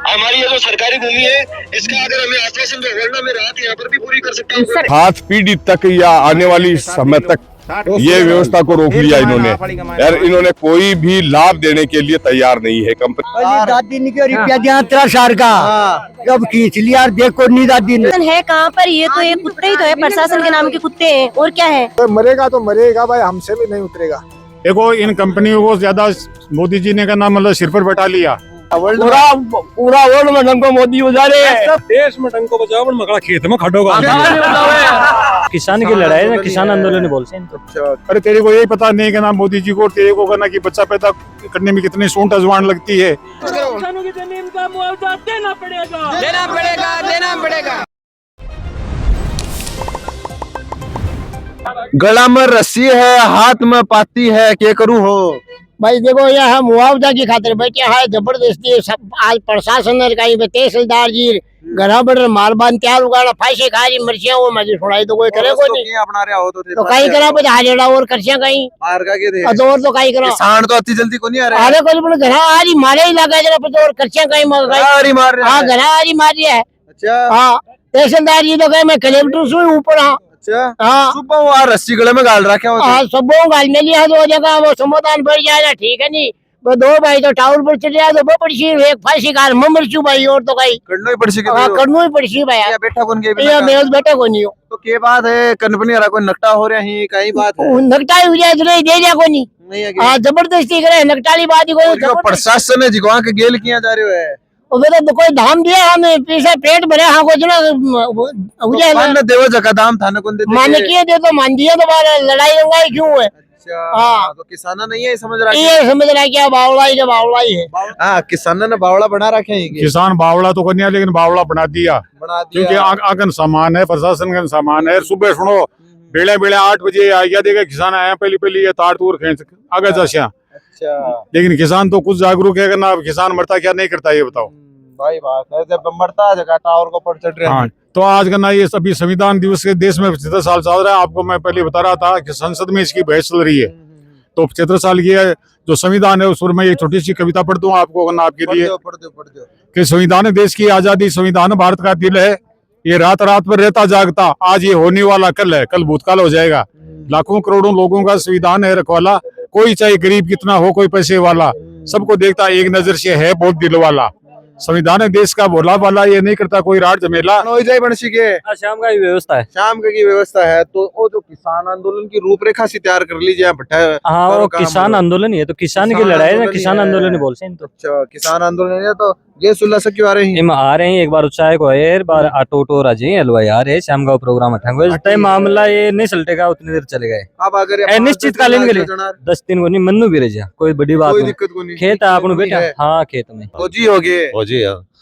हमारी ये जो सरकारी भूमि है, इसका अगर हमें आश्वासन जो वर्णा में राहत यहाँ पर भी पूरी कर सकते हैं। खास पीढ़ी तक या आने वाली समय तक ये व्यवस्था को रोक लिया इन्होंने। यार इन्होंने कोई भी लाभ देने के लिए तैयार नहीं है कंपनी। दादी ने रुपया दिया 13 का जब खींच लिया देखो नहीं दादी ने है कहाँ पर। ये तो एक कुत्ते ही तो है, प्रशासन के नाम के कुत्ते हैं, और क्या है। तो मरेगा भाई, हमसे भी नहीं उतरेगा। देखो इन कंपनियों को ज्यादा मोदी जी ने का नाम मतलब सिर पर बैठा लिया। पूरा वर्ल्ड में डंको मोदी बजा रहे हैं। देश में डंको बजाओ पर मकड़ा खेत में खटोगा। किसान की लड़ाई है, किसान आंदोलन बोलते हैं। तो अरे तेरे को यही पता नहीं कि ना मोदी जी को तेरे को करना कि बच्चा पैदा करने में कितनी सूंठ अजवान लगती है। किसानों की जमीन का मुआवजा देना पड़ेगा। गला में रस्सी है, हाथ में पाती है, क्या करूं हो भाई। देखो यह मुआवजा की खातिर बैठे है जबरदस्ती सब। आज प्रशासन तहसीलदार जी घरा बड़े माल बांध तैयार उगाना फांसी खा रही मर्चियां वो मजे छुड़ाई तो कोई करे कोई नहीं अपना रहा हो तो कहीं करा पे हाजेड़ा और खर्चा कहीं बाहर का के थे और तो कहीं करा किसान तो अति जल्दी को नहीं आ रहा अरे कोई बड़े घरा आ रही मारे ही लगा जरा पे और खर्चा कहीं मार रहे हाँ घरा आ रही मार रही है। अच्छा हाँ तहसीलदार जी तो कहे मैं कलेक्टर से ऊपर हाँ अच्छा हाँ सुबह वो रस्सी गले में गाल रखा हो हाँ सब गाल में लिया दो जगह वो समाधान बढ़ जाएगा ठीक है नहीं वो दो भाई तो टावर पर चले जाए तो वो पड़सी एक फांसी कार मरचू भाई और तो कहीं करना ही पड़सी के करना ही पड़सी भाई बैठा कौन के मेरे बेटा को नहीं हो तो के बात है कंपनी हरा कोई नकटा हो रहा है कहीं बात है नकटाई हो जाए तो नहीं दे जा कोई नहीं है हाँ जबरदस्ती करे नकटाली बात ही कोई प्रशासन है जिगवा के गेल किया जा रहे है तो कोई धाम दिया हमें पीछे पेट भरे हाँ कुछ ना देवो जगह दाम थाने को मान किए दे तो मान दिया दोबारा लड़ाई रंगाई क्यों है। हाँ तो किसाना नहीं है समझ रहा ये समझ रहा क्या बावड़ाई जो बावड़ाई है। हाँ किसाना ने बावड़ा बना रखे हैं किसान बावड़ा तो करनी है लेकिन बावड़ा बना दिया क्योंकि आगन सामान है, प्रशासन का सामान है। सुबह सुनो बेड़े 8 बजे आया देगा किसान आया पहली ये तार तूर खेच आगे जा। अच्छा लेकिन किसान तो कुछ जागरूक है ना। किसान मरता क्या नहीं करता ये बताओ भाई बात है जब मरता जगह टावर को पर चढ़ रहे हैं। तो आज का ना ये सभी संविधान दिवस के देश में 75 साल चल रहा है। आपको मैं पहले बता रहा था कि संसद में इसकी बहस चल रही है। तो 75 साल की है जो संविधान है उस पर मैं एक छोटी सी कविता पढ़ दूं आपको करना आपके लिए कि संविधान देश की आजादी, संविधान भारत का दिल है, ये रात रात पर रहता जागता, आज ये होने वाला कल है, कल भूतकाल हो जाएगा। लाखों करोड़ों लोगों का संविधान है रखवाला, कोई चाहे गरीब कितना हो कोई पैसे वाला, सबको देखता एक नजर से है बहुत दिल वाला। संविधान है देश का भोला वाला, ये नहीं करता कोई राट जमेला। शाम का ही व्यवस्था है, शाम की व्यवस्था है। तो वो जो किसान आंदोलन की रूपरेखा से तैयार कर लीजिए हाँ वो किसान आंदोलन ही है। तो किसान की लड़ाई है, किसान आंदोलन ही बोलते हैं। तो अच्छा किसान आंदोलन है तो ये सुल्ला से क्यों आ रहे हैं? आ रहे हैं एक बार उत्साह को है, बार ऑटो आ जाए हलवाई आ रहे शाम का प्रोग्राम अठाएंगे मामला ये नहीं चलटेगा उतनी देर चले गए। अब अगर निश्चितकालीन के लिए 10 दिन को नहीं मनु भी रह जा कोई बड़ी बात कोई दिक्कत को नहीं। खेत है आपने बेटा हाँ खेत में फौजी हो गए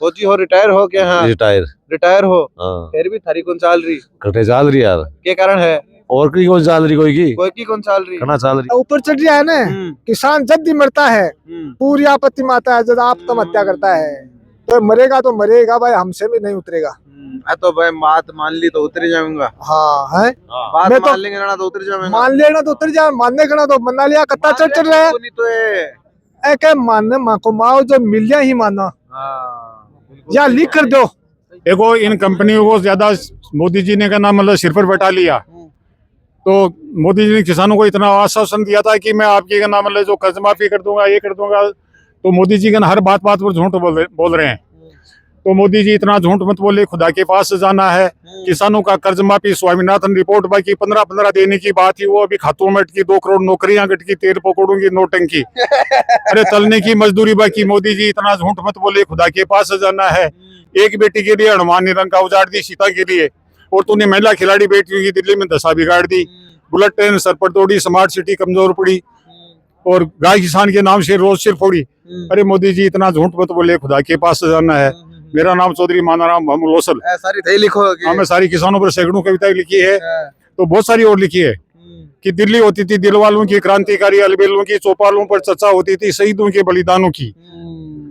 फौजी हो रिटायर हो क्या? हाँ रिटायर हो फिर भी थारी कौन चाल रही कटे चाल रही यार क्या कारण है? और की कौन चाल रही कोई की कौन चाल रही कना चाल रही ऊपर चढ़ रहा है ना। किसान जब भी मरता है पूरी आपत्ति में आता है जब आत्महत्या करता है तो मरेगा भाई, हमसे भी नहीं उतरेगा। तो भाई बात मान ली तो उतर जाऊंगा। हाँ है बात मैं मान लेंगे ना तो उतर जाऊंगा। मान लेना तो उतर जा, मानने का ना तो मना लिया कत्ता चढ़ रहा है। क्या मानने माँ को माओ जो मिल जाए ही माना या लिख कर दो। देखो इन कंपनियों को ज्यादा मोदी जी ने का नाम मतलब सिर पर बैठा लिया। तो मोदी जी ने किसानों को इतना आश्वासन दिया था कि मैं आपकी का नाम मतलब जो कर्ज माफी कर दूंगा ये कर दूंगा। तो मोदी जी का हर बात पर झूठ बोल रहे हैं। तो मोदी जी इतना झूठ मत बोले, खुदा के पास जाना है। किसानों का कर्ज माफी स्वामीनाथन रिपोर्ट बाकी 15 देने की बात थी, वो अभी खातों में अटकी। 2 करोड़ नौकरियां गटकी, 13 पकड़ूंगी नोटंकी। अरे तलने की मजदूरी बाकी। मोदी जी इतना झूठ मत बोले, खुदा के पास जाना है। एक बेटी के लिए हनुमान ने रंग का उजाड़ दी सीता के लिए, और तूने महिला खिलाड़ी बेटियों की दिल्ली में दशा बिगाड़ दी। बुलेट ट्रेन सर पर तोड़ी, स्मार्ट सिटी कमजोर पड़ी, और गाय किसान के नाम से रोज सिर फोड़ी। अरे मोदी जी इतना झूठ मत बोले, खुदा के पास जाना है। मेरा नाम चौधरी मानाराम महमूद लोसल। सारी लिखो मैं सारी किसानों पर सैकड़ों कविताएं लिखी है, तो बहुत सारी और लिखी है कि दिल्ली होती थी दिल वालों की, क्रांतिकारी अलबेलों की, चौपालों पर चर्चा होती थी शहीदों के बलिदानों की।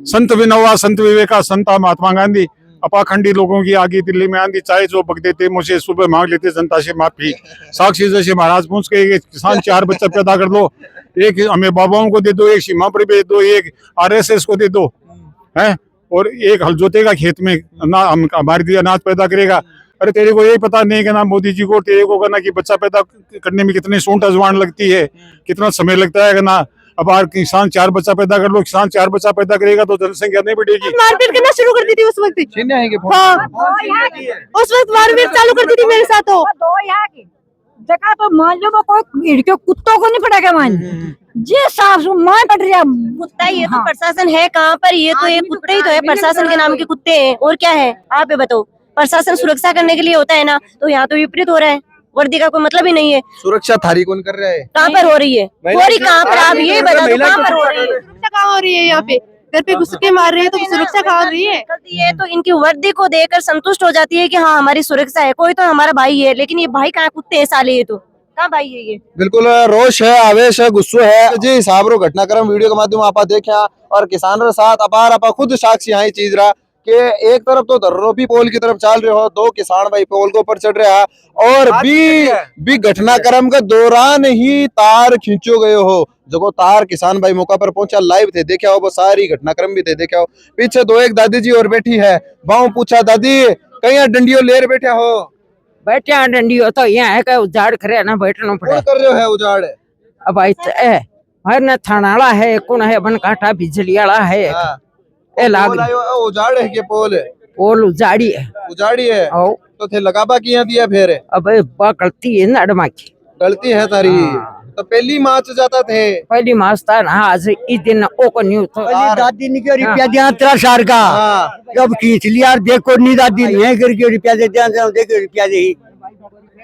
संत विनोबा, संत विवेका, संता महात्मा गांधी, अपाखंडी लोगों की आगे दिल्ली में आंधी। चाहे जो बग देते मुझे सुबह मांग लेते जनता से माफी। साक्षी जैसे महाराज पूछ के किसान 4 बच्चा पैदा कर दो, एक हमें बाबाओं को दे दो, एक सीमा पर भेज दो, एक RSS को दे दो, है और एक हल जोतेगा खेत में ना हम हमारे लिए अनाज पैदा करेगा। अरे तेरे को यही पता नहीं कि ना मोदी जी को तेरे को करना कि बच्चा पैदा करने में कितनी सूंठ अजवान लगती है, कितना समय लगता है कि ना। अब आर किसान 4 बच्चा पैदा कर लो, किसान 4 बच्चा पैदा करेगा तो जनसंख्या नहीं बढ़ेगी। मारपीट करना शुरू कर दी थी उस वक्त। हाँ, उस वक्त मारपीट चालू कर दी थी मेरे साथ। तो जगह तो मान लो वो कोई के कुत्तों को नहीं पड़ेगा मान जी साफ मान पड़ रहा कुत्ता ये तो प्रशासन है कहाँ पर, ये तो एक कुत्ते ही तो है, प्रशासन के नाम के कुत्ते हैं और क्या है। आप ये बताओ, प्रशासन सुरक्षा करने के लिए होता है ना, तो यहाँ तो विपरीत हो रहा है। वर्दी का कोई मतलब ही नहीं है। सुरक्षा थारी कौन कर रहा है? कहाँ पर हो रही है? हो रही कहाँ पर? आप ये बता दो कहाँ पर हो रही है? सुरक्षा कहाँ हो रही है? यहाँ पे घर पे घुस के मार रहे हैं तो सुरक्षा कहाँ हो रही है? ये तो इनकी वर्दी को देखकर संतुष्ट हो जाती है कि हाँ हमारी सुरक्षा है, कोई तो हमारा भाई है। लेकिन ये भाई कहाँ, कुत्ते हैं साले, ये तो कहाँ भाई है ये। बिल्कुल रोष है, आवेश है, गुस्सो है जी। साबरो घटनाक्रम वीडियो के माध्यम आप देखा और किसान रे साथ अपार आप खुद साक्षी यहाँ चीज रहा कि एक तरफ तो दर्रोपी पोल की तरफ चल रहे हो, 2 किसान भाई पोल के ऊपर चढ़ रहा और भी घटनाक्रम के दौरान ही तार खींचो गए हो। जो तार किसान भाई मौका पर पहुंचा, लाइव थे, देखा हो वो सारी घटनाक्रम भी थे, देखा हो। पीछे 2 एक दादी जी और बैठी है, बाऊ पूछा दादी कहीं डंडियो लेर बैठे हो? बैठे डंडियो तो यहाँ है का उजाड़ करे ना बैठना पड़े। कर रहे हो है उजाड़? अब हर न थानाला है कौन है बनकाठा बिजली वाला है। ए लाग उजाड़ है के पोल उजाड़ी है, उजाड़ी है तो थे लगाबा किया दिया फिर? अब गलती है ना अडमा की, गलती है तारी। तो पहली मार्च जाता थे, पहली मार्च था ना, आज इस दिन ओ को न्यू तो दादी ने क्यों रुपया दिया 13 साल का जब खींच लिया, देखो नहीं दादी नहीं करके रुपया दे दिया, देखो रुपया दे,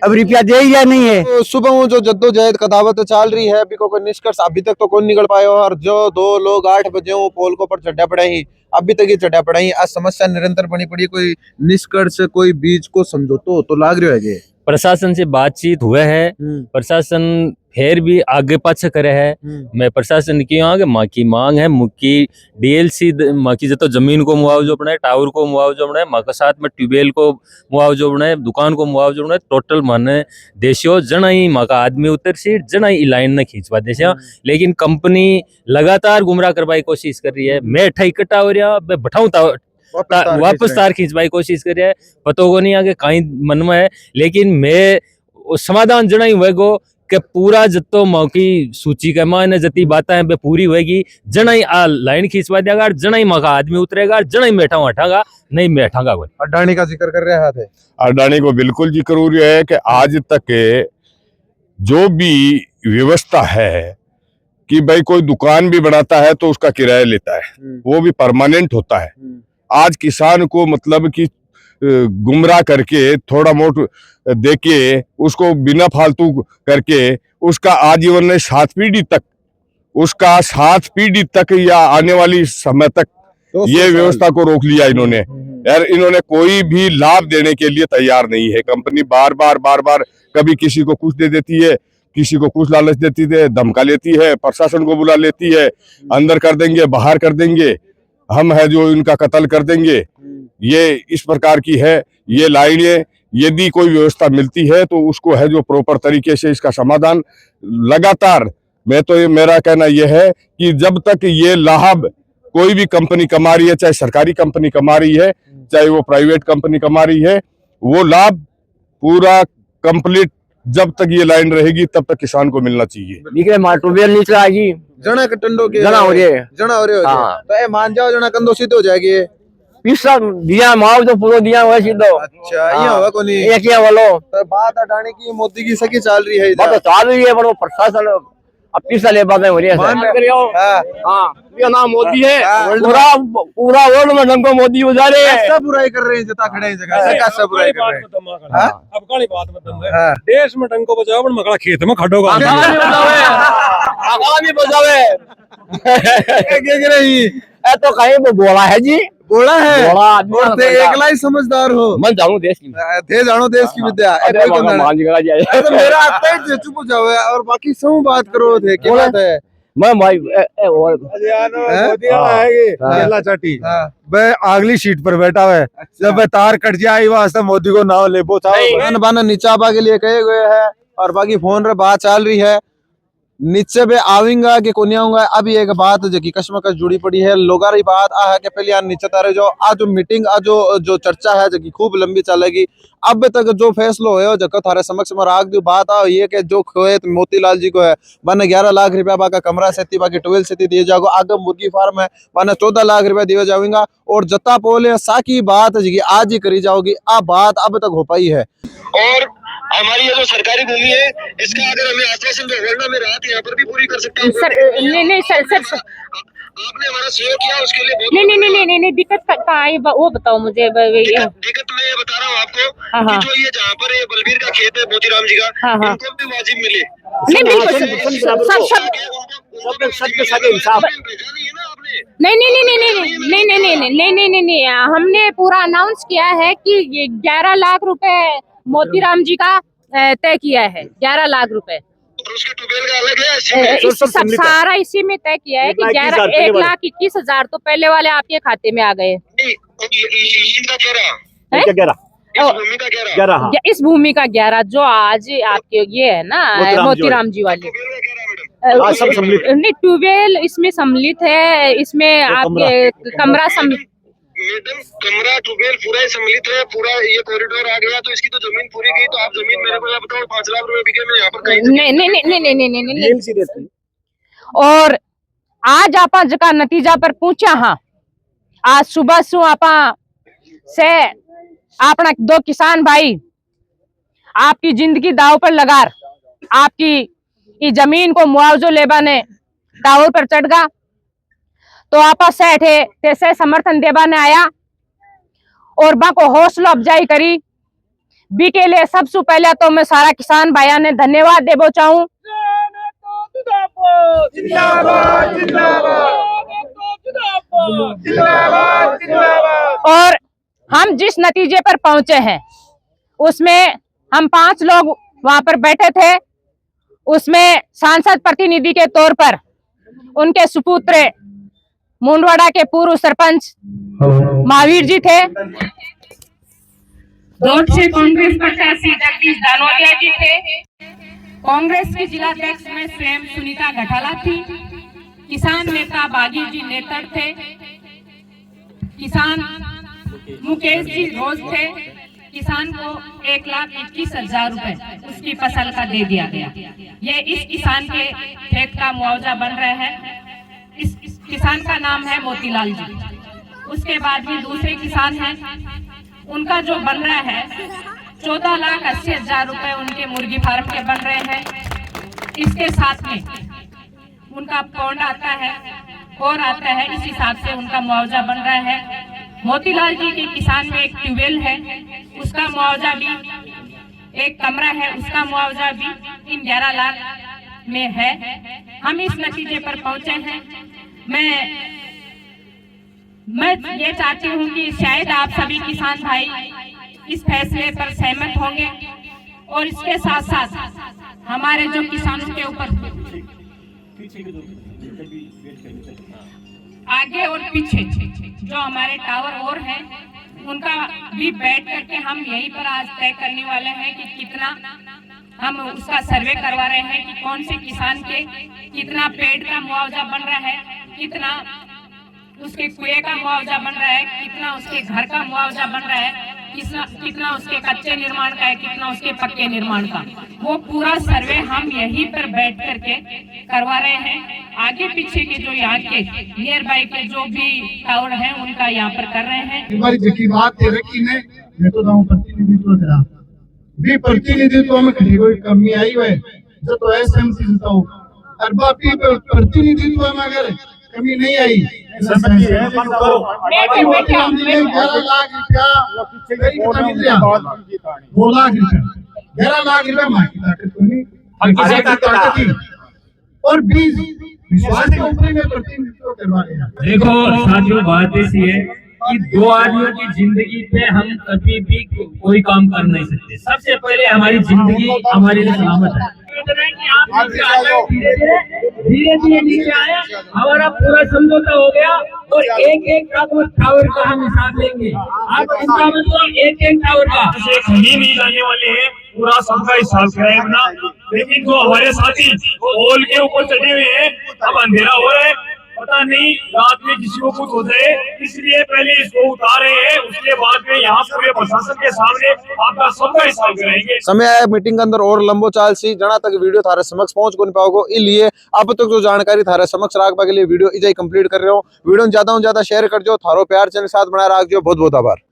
अब रुपया दे या नहीं है। तो सुबह जो जद्दोजहद कदावत चल रही है, अभी कोई निष्कर्ष अभी तक तो कौन निकल पाए हो। और जो 2 लोग 8 बजे वो पोल को पर चढ़ा पड़ा ही, अभी तक ये चढ़ा पड़ा ही। आज समस्या निरंतर बनी पड़ी, कोई निष्कर्ष कोई बीच को समझौतो तो लाग रहा है। प्रशासन से बातचीत हुए है, प्रशासन फिर भी आगे पाछे करे है। मैं प्रशासन की आगे माँ की मांग है, मुक्की डीएलसी माँ की जो जमीन को मुआवजो बनाए, टावर को मुआवजो बनाए, माँ के साथ में ट्यूबवेल को मुआवजो बनाए, दुकान को मुआवजो बनाए, टोटल माने देशियो जना ही माँ का आदमी उतर सीट जना ही लाइन न खींचवा देशिया। लेकिन कंपनी लगातार गुमराह करवाई कोशिश कर रही है। मैं अठा इकट्ठा हो रहा बैठाऊं वापस तार खींचवाई कोशिश कर रहा है, पतो को नहीं आगे कहीं मन में है। लेकिन मैं समाधान जना ही हुएगो कि पूरा जत्तो मौकी सूची के मायने जती बातें हैं पूरी होगी, जना ही आ लाइन खींचवा देगा, जना ही मौका आदमी उतरेगा, जना ही बैठा हटागा, नहीं मैं हटागा। कोई अडानी का जिक्र कर रहे हैं, अडानी को बिल्कुल जिक्र हो रहा है कि आज तक जो भी व्यवस्था है कि भाई कोई दुकान भी बनाता है तो उसका किराया लेता है, वो भी परमानेंट होता है। आज किसान को मतलब कि गुमराह करके थोड़ा मोट देके उसको बिना फालतू करके उसका आजीवन में 7 पीढ़ी तक, उसका 7 पीढ़ी तक या आने वाली समय तक ये व्यवस्था को रोक लिया इन्होंने। यार इन्होंने कोई भी लाभ देने के लिए तैयार नहीं है। कंपनी बार बार कभी किसी को कुछ दे देती है, किसी को कुछ लालच देती है, धमका लेती है, प्रशासन को बुला लेती है, अंदर कर देंगे, बाहर कर देंगे, हम है जो इनका कत्ल कर देंगे। ये इस प्रकार की है ये लाइनें। यदि कोई व्यवस्था मिलती है तो उसको है जो प्रॉपर तरीके से इसका समाधान लगातार, मैं तो मेरा कहना यह है कि जब तक ये लाभ कोई भी कंपनी कमा रही है, चाहे सरकारी कंपनी कमा रही है, चाहे वो प्राइवेट कंपनी कमा रही है, वो लाभ पूरा कंप्लीट जब तक ये लाइन रहेगी तब तक किसान को मिलना चाहिए। जना कटंडो के जना हो रहे तो मान जाओ जना कंदो सीधे हो जाएगी। पिसा दिया मुआवजा पूरा दिया हुआ सीधो। अच्छा ये हुआ कोनी ये क्या बोलो तो बात अडानी की मोदी की सकी चल रही है, बात तो चाल रही है, पर वो प्रशासन अब पिसा ले बातें हो रही है। हाँ ये नाम मोदी है, पूरा वर्ल्ड में हमको मोदी उजारे सब बुराई कर रहे हैं, जता खड़े हैं जगह से कैसा बुराई कर रहे हैं। अब काली बात बदम है, देश में टंको बचाओ पर मकड़ा खेत में खड़ोगा। आगामी बजावे क्या कह रही ए तो कहीं वो बोला है जी, बोला है बोला और थे एकला ही समझदार हो। मैं जानू देश की थे जानो देश की विद्या अरे मान जी करा जाए तो मेरा आता है चुप हो जाओ और बाकी सब बात करो थे क्या बात है। मैं भाई और चाटी मैं अगली सीट पर बैठा है, जब मैं तार कट जाए वास्ते मोदी को नाव ले बाना नीचा के लिए कहे गए हैं और बाकी फोन रे बात चल रही है। नीचे पे आऊंगा कि कोनी आऊंगा। अभी एक बात जो की कश्मकश जुड़ी पड़ी है लोगारी बात आ है कि पहले यार नीचे तारे जो आज जो मीटिंग आज जो चर्चा है जो की खूब लंबी चलेगी। अब तक जो फैसलो हो जो थारे समक्ष में राख दी बात आ ये कि जो खेत मोतीलाल जी को है बने 11 लाख रुपया बाका कमरा सेती बाकी 12 सेती दिए जाओ। आगे मुर्गी फार्म है बने 14 लाख रुपया दिए जाऊंगा। और जता पोले साकी बात जी आज ही करी जाओगी। आ बात अब तक हो पाई है। और हमारी ये जो सरकारी भूमि है इसका अगर हमें आश्वासन दो वरना मैं रात यहाँ पर भी पूरी कर सकता हूँ। नहीं सर आपने हमारा सहयोग किया उसके लिए बहुत नहीं दिक्कत कहाँ है वो बताओ मुझे। दिक्कत मैं ये बता रहा हूँ आपको कि जो ये जहाँ पर ये बलबीर का खेत है मोतीराम जी का इनको भी वाजिब मिले। नहीं बिल्कुल नहीं हमने पूरा अनाउंस किया है कि 11 लाख रुपए मोतीराम जी का तय किया है। 11 लाख रुपए उसके ट्यूबवेल का अलग है। सारा इसी में तय किया है कि 1,21,000 तो पहले वाले आपके खाते में आ गए। इस भूमि का 11 जो आज आपके ये है ना मोतीराम जी वाली नहीं ट्यूबवेल इसमें सम्मिलित है। इसमें आपके कमरा सम्मिलित मैडम कमरा ट्यूबवेल पूरा ही सम्मिलित है। पूरा ये कॉरिडोर आ गया तो इसकी तो जमीन पूरी गई। तो आप जमीन मेरे को यहाँ बताओ 5 लाख रुपए बिके में यहाँ पर कहीं नहीं। और आज आपा जका नतीजा पर पूछा हाँ आज सुबह सु आपा से अपना 2 किसान भाई आपकी जिंदगी दाव पर लगार आपकी ये जमीन को मुआवजो लेबा ने टावर पर चढ़ गा। तो आपा सेठ है तैसे समर्थन देबा ने आया और बा को हौसला अफजाई करी। बी के लिए सबसे पहले तो मैं सारा किसान भाइयों ने धन्यवाद देबो चाहूं। और हम जिस नतीजे पर पहुंचे हैं उसमें हम 5 लोग वहां पर बैठे थे। उसमें सांसद प्रतिनिधि के तौर पर उनके सुपुत्र मुंडवाड़ा के पूर्व सरपंच महावीर जी थे। दौड़ से कांग्रेस प्रत्याशी जगदीश दानोलिया जी थे। कांग्रेस के जिलाध्यक्ष में स्वयं सुनीता घटाला थी। किसान नेता बागी जी नेतर थे। किसान मुकेश जी रोज थे। किसान को 1,21,000 रुपए उसकी फसल का दे दिया गया। ये इस किसान के खेत का मुआवजा बन रहा है। इस किसान का नाम है मोतीलाल जी। उसके बाद भी दूसरे किसान हैं उनका जो बन रहा है 14,80,000 रुपए उनके मुर्गी फार्म के बन रहे हैं। इसके साथ में उनका पौंड आता है और आता है इस हिसाब से उनका मुआवजा बन रहा है। मोतीलाल जी के किसान में एक ट्यूबवेल है उसका मुआवजा भी, एक कमरा है उसका मुआवजा भी इन 11 लाख में है। हम इस नतीजे पर पहुंचे हैं। मैं ये चाहती हूँ कि शायद आप सभी किसान भाई इस फैसले पर सहमत होंगे और इसके साथ साथ हमारे जो किसानों के ऊपर आगे और पीछे जो हमारे टावर और हैं उनका भी बैठ करके हम यहीं पर आज तय करने वाले हैं कि कितना हम उसका सर्वे करवा रहे हैं कि कौन से किसान के कितना पेड़ का मुआवजा बन रहा है, कितना उसके कुएं का मुआवजा बन रहा है, कितना उसके घर का मुआवजा बन रहा है, कितना उसके कच्चे निर्माण का है, कितना उसके पक्के निर्माण का। वो पूरा सर्वे हम यहीं पर बैठ करके करवा रहे हैं। आगे पीछे के जो यहाँ के नियर बाई के जो भी टावर हैं उनका यहाँ पर कर रहे हैं। हमारी जकी बात रखी ने मैं तो दाऊ प्रतिनिधित्व करा भी प्रतिनिधित्व में कहीं कोई कमी आई है जो तो एसएमसी देता हूँ और बाकी प्रतिनिधित्व में अगर कमी नहीं आई 11 लाख रुपया 2 लाख रुपया 11 लाख रुपया मांगी ताकत नहीं और 20 विश्वास के ऊपर में प्रतिनिधित्व करवा रहे हैं। देखो साथियों बात ऐसी है कि 2 आदमियों की जिंदगी पे हम कभी भी कोई काम कर नहीं सकते। सबसे पहले हमारी जिंदगी हमारे लिए सलामत है। धीरे धीरे नीचे आया हमारा पूरा समझौता हो गया और एक टावर का हम हिसाब लेंगे। आप चिंता मत करो, एक टावर का कहीं नहीं जाने वाले हैं। पूरा सबका हिसाब कराएंगे ना लेकिन जो हमारे साथी पोल के ऊपर चढ़े हुए हैं, अब अंधेरा हो रहा है, पता नहीं रात में किसी को कुछ हो जाए, इसलिए पहले इसको उतार रहे हैं, उसके बाद में यहाँ पूरे प्रशासन के सामने आपका सबका हिसाब करेंगे। समय आया मीटिंग के अंदर और लंबो चाल सी जना तक वीडियो थारे समक्ष पहुंच को नहीं पाओगे, इसलिए अब तक जो जानकारी थारे समक्ष रखने के लिए वीडियो इजाई कंप्लीट कर रहे हो। वीडियो ज्यादा से ज्यादा शेयर कर जो, थारो प्यार चैनल साथ बना रख जो। बहुत बहुत आभार।